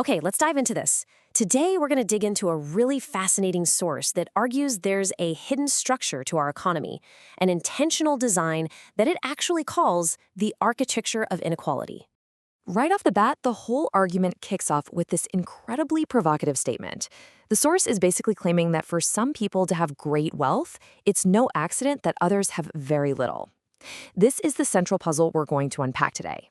Okay, let's dive into this. Today, we're going to dig into a really fascinating source that argues there's a hidden structure to our economy, an intentional design that it actually calls the architecture of inequality. Right off the bat, the whole argument kicks off with this incredibly provocative statement. The source is basically claiming that for some people to have great wealth, it's no accident that others have very little. This is the central puzzle we're going to unpack today.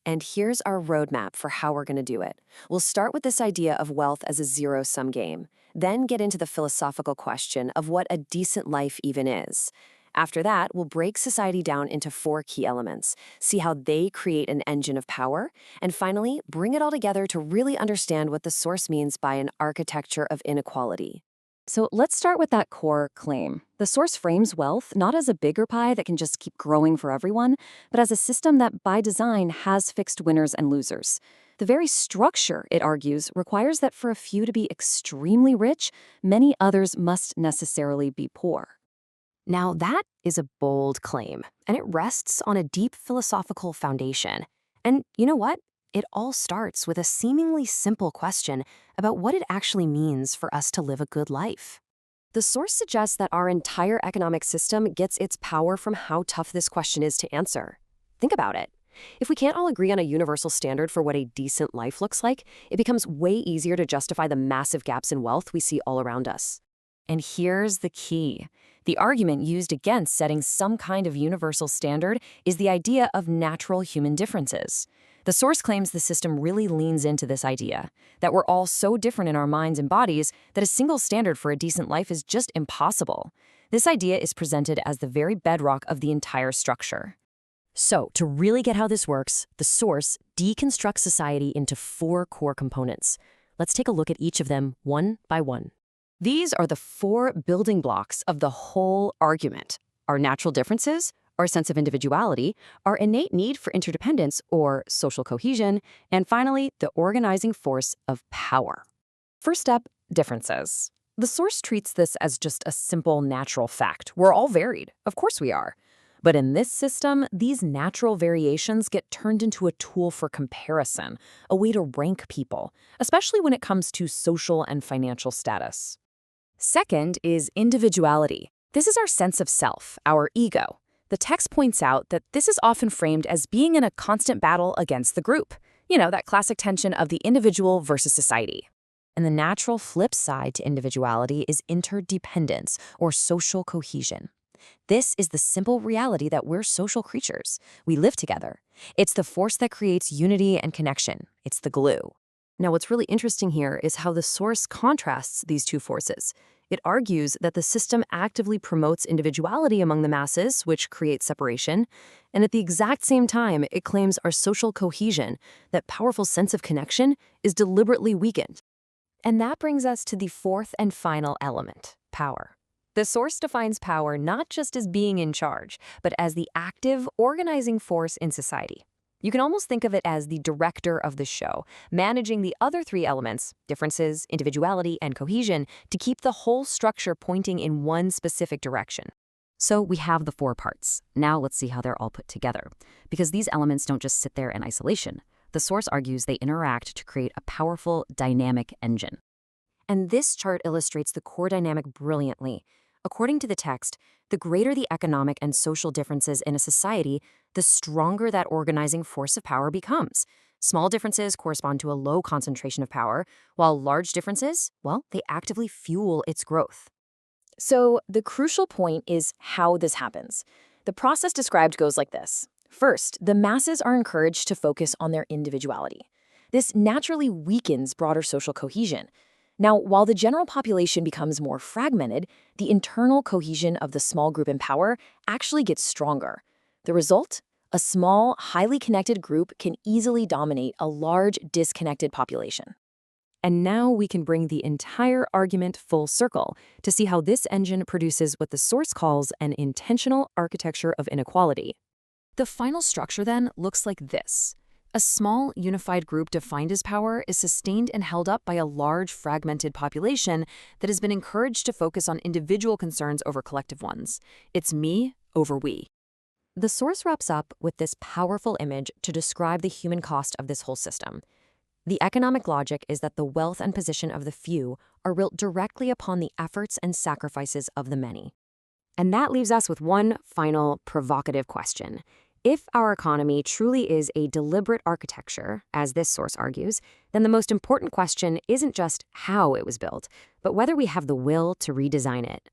And here's our roadmap for how we're going to do it. We'll start with this idea of wealth as a zero-sum game, then get into the philosophical question of what a decent life even is. After that, we'll break society down into 4 key elements, see how they create an engine of power, and finally, bring it all together to really understand what the source means by an architecture of inequality. So let's start with that core claim. The source frames wealth not as a bigger pie that can just keep growing for everyone, but as a system that by design has fixed winners and losers. The very structure, it argues, requires that for a few to be extremely rich, many others must necessarily be poor. Now, that is a bold claim, and it rests on a deep philosophical foundation. And you know what? It all starts with a seemingly simple question about what it actually means for us to live a good life. The source suggests that our entire economic system gets its power from how tough this question is to answer. Think about it. If we can't all agree on a universal standard for what a decent life looks like, it becomes way easier to justify the massive gaps in wealth we see all around us. And here's the key. The argument used against setting some kind of universal standard is the idea of natural human differences. The source claims the system really leans into this idea, that we're all so different in our minds and bodies that a single standard for a decent life is just impossible. This idea is presented as the very bedrock of the entire structure. So, to really get how this works, the source deconstructs society into 4 core components. Let's take a look at each of them one by one. These are the 4 building blocks of the whole argument: our natural differences, our sense of individuality, our innate need for interdependence or social cohesion, and finally, the organizing force of power. First up, differences. The source treats this as just a simple natural fact. We're all varied. Of course we are. But in this system, these natural variations get turned into a tool for comparison, a way to rank people, especially when it comes to social and financial status. Second is individuality. This is our sense of self, our ego. The text points out that this is often framed as being in a constant battle against the group. You know, that classic tension of the individual versus society. And the natural flip side to individuality is interdependence or social cohesion. This is the simple reality that we're social creatures. We live together. It's the force that creates unity and connection. It's the glue. Now, what's really interesting here is how the source contrasts these 2 forces. It argues that the system actively promotes individuality among the masses, which creates separation, and at the exact same time, it claims our social cohesion, that powerful sense of connection, is deliberately weakened. And that brings us to the 4th and final element, power. The source defines power not just as being in charge, but as the active, organizing force in society. You can almost think of it as the director of the show, managing the other 3 elements, differences, individuality, and cohesion, to keep the whole structure pointing in one specific direction. So we have the 4 parts. Now let's see how they're all put together. Because these elements don't just sit there in isolation. The source argues they interact to create a powerful, dynamic engine. And this chart illustrates the core dynamic brilliantly. According to the text, the greater the economic and social differences in a society, the stronger that organizing force of power becomes. Small differences correspond to a low concentration of power, while large differences, well, they actively fuel its growth. So the crucial point is how this happens. The process described goes like this. First, the masses are encouraged to focus on their individuality. This naturally weakens broader social cohesion. Now, while the general population becomes more fragmented, the internal cohesion of the small group in power actually gets stronger. The result? A small, highly connected group can easily dominate a large, disconnected population. And now we can bring the entire argument full circle to see how this engine produces what the source calls an intentional architecture of inequality. The final structure, then, looks like this. A small, unified group defined as power is sustained and held up by a large, fragmented population that has been encouraged to focus on individual concerns over collective ones. It's me over we. The source wraps up with this powerful image to describe the human cost of this whole system. The economic logic is that the wealth and position of the few are built directly upon the efforts and sacrifices of the many. And that leaves us with one final provocative question. If our economy truly is a deliberate architecture, as this source argues, then the most important question isn't just how it was built, but whether we have the will to redesign it.